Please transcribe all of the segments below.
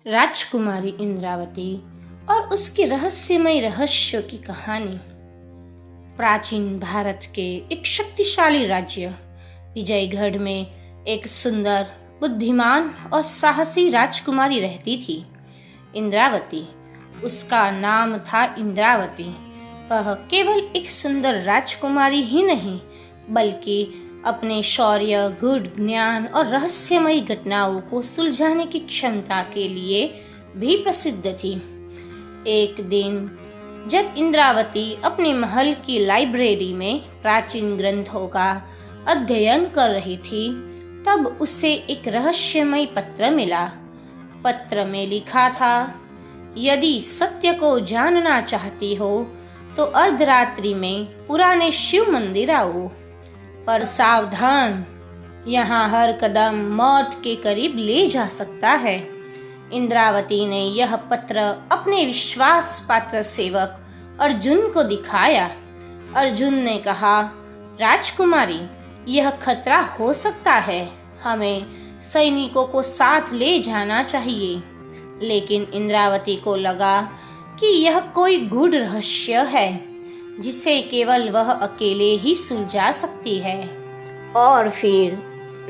राजकुमारी इंद्रावती और उसके रहस्यमय रहस्यों की कहानी। प्राचीन भारत के एक शक्तिशाली राज्य विजयगढ़ में एक सुंदर, बुद्धिमान और साहसी राजकुमारी रहती थी, इंद्रावती। उसका नाम था इंद्रावती। वह केवल एक सुंदर राजकुमारी ही नहीं, बल्कि अपने शौर्य, गूढ़ ज्ञान और रहस्यमयी घटनाओं को सुलझाने की क्षमता के लिए भी प्रसिद्ध थी। एक दिन जब इंद्रावती अपने महल की लाइब्रेरी में प्राचीन ग्रंथों का अध्ययन कर रही थी, तब उसे एक रहस्यमय पत्र मिला। पत्र में लिखा था, यदि सत्य को जानना चाहती हो तो अर्धरात्रि में पुराने शिव मंदिर आओ, पर सावधान, यहाँ हर कदम मौत के करीब ले जा सकता है। इंद्रावती ने यह पत्र अपने विश्वास पात्र सेवक अर्जुन को दिखाया। अर्जुन ने कहा, राजकुमारी, यह खतरा हो सकता है, हमें सैनिकों को साथ ले जाना चाहिए। लेकिन इंद्रावती को लगा कि यह कोई गूढ़ रहस्य है जिसे केवल वह अकेले ही सुलझा सकती है। और फिर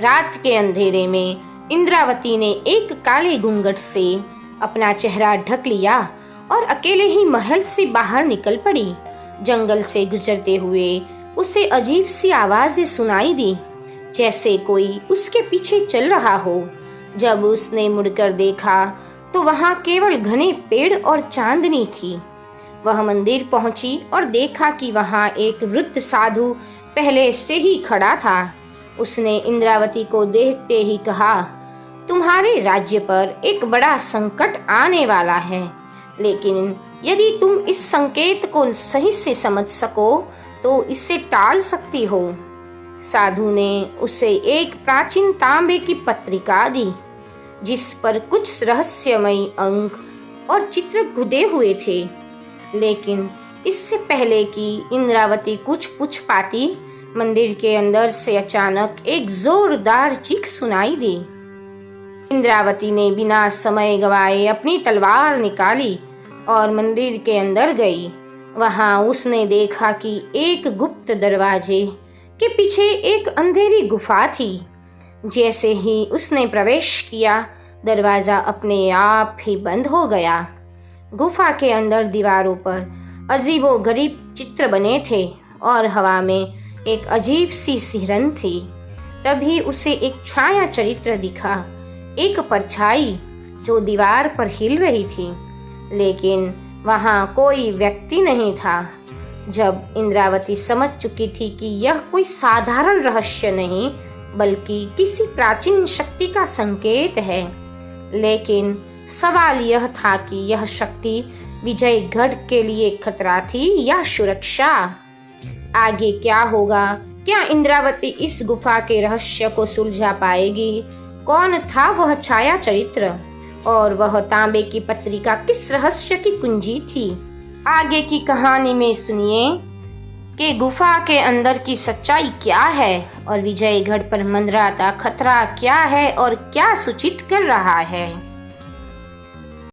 रात के अंधेरे में इंद्रावती ने एक काले घूंघट से अपना चेहरा ढक लिया और अकेले ही महल से बाहर निकल पड़ी। जंगल से गुजरते हुए उसे अजीब सी आवाजें सुनाई दी, जैसे कोई उसके पीछे चल रहा हो। जब उसने मुड़कर देखा तो वहां केवल घने पेड़ और चांदनी थी। वह मंदिर पहुंची और देखा कि वहां एक वृद्ध साधु पहले से ही खड़ा था। उसने इंद्रावती को देखते ही कहा, तुम्हारे राज्य पर एक बड़ा संकट आने वाला है, लेकिन यदि तुम इस संकेत को सही से समझ सको तो इसे टाल सकती हो। साधु ने उसे एक प्राचीन तांबे की पत्रिका दी, जिस पर कुछ रहस्यमयी अंक और चित्र खुदे हुए थे। लेकिन इससे पहले कि इंद्रावती कुछ पूछ पाती, मंदिर के अंदर से अचानक एक जोरदार चीख सुनाई दी। इंद्रावती ने बिना समय गवाए अपनी तलवार निकाली और मंदिर के अंदर गई। वहां उसने देखा कि एक गुप्त दरवाजे के पीछे एक अंधेरी गुफा थी। जैसे ही उसने प्रवेश किया, दरवाजा अपने आप ही बंद हो गया। गुफा के अंदर दीवारों पर अजीबोगरीब चित्र बने थे और हवा में एक अजीब सी सिहरन थी। तभी उसे एक छाया चरित्र दिखा, एक परछाई जो दीवार पर हिल रही थी, लेकिन वहां कोई व्यक्ति नहीं था। जब इंद्रावती समझ चुकी थी कि यह कोई साधारण रहस्य नहीं, बल्कि किसी प्राचीन शक्ति का संकेत है, लेकिन सवाल यह था कि यह शक्ति विजयगढ़ के लिए खतरा थी या सुरक्षा। आगे क्या होगा? क्या इंद्रावती इस गुफा के रहस्य को सुलझा पाएगी? कौन था वह छाया चरित्र और वह तांबे की पत्रिका किस रहस्य की कुंजी थी? आगे की कहानी में सुनिए कि गुफा के अंदर की सच्चाई क्या है और विजयगढ़ पर मंडराता खतरा क्या है और क्या सूचित कर रहा है।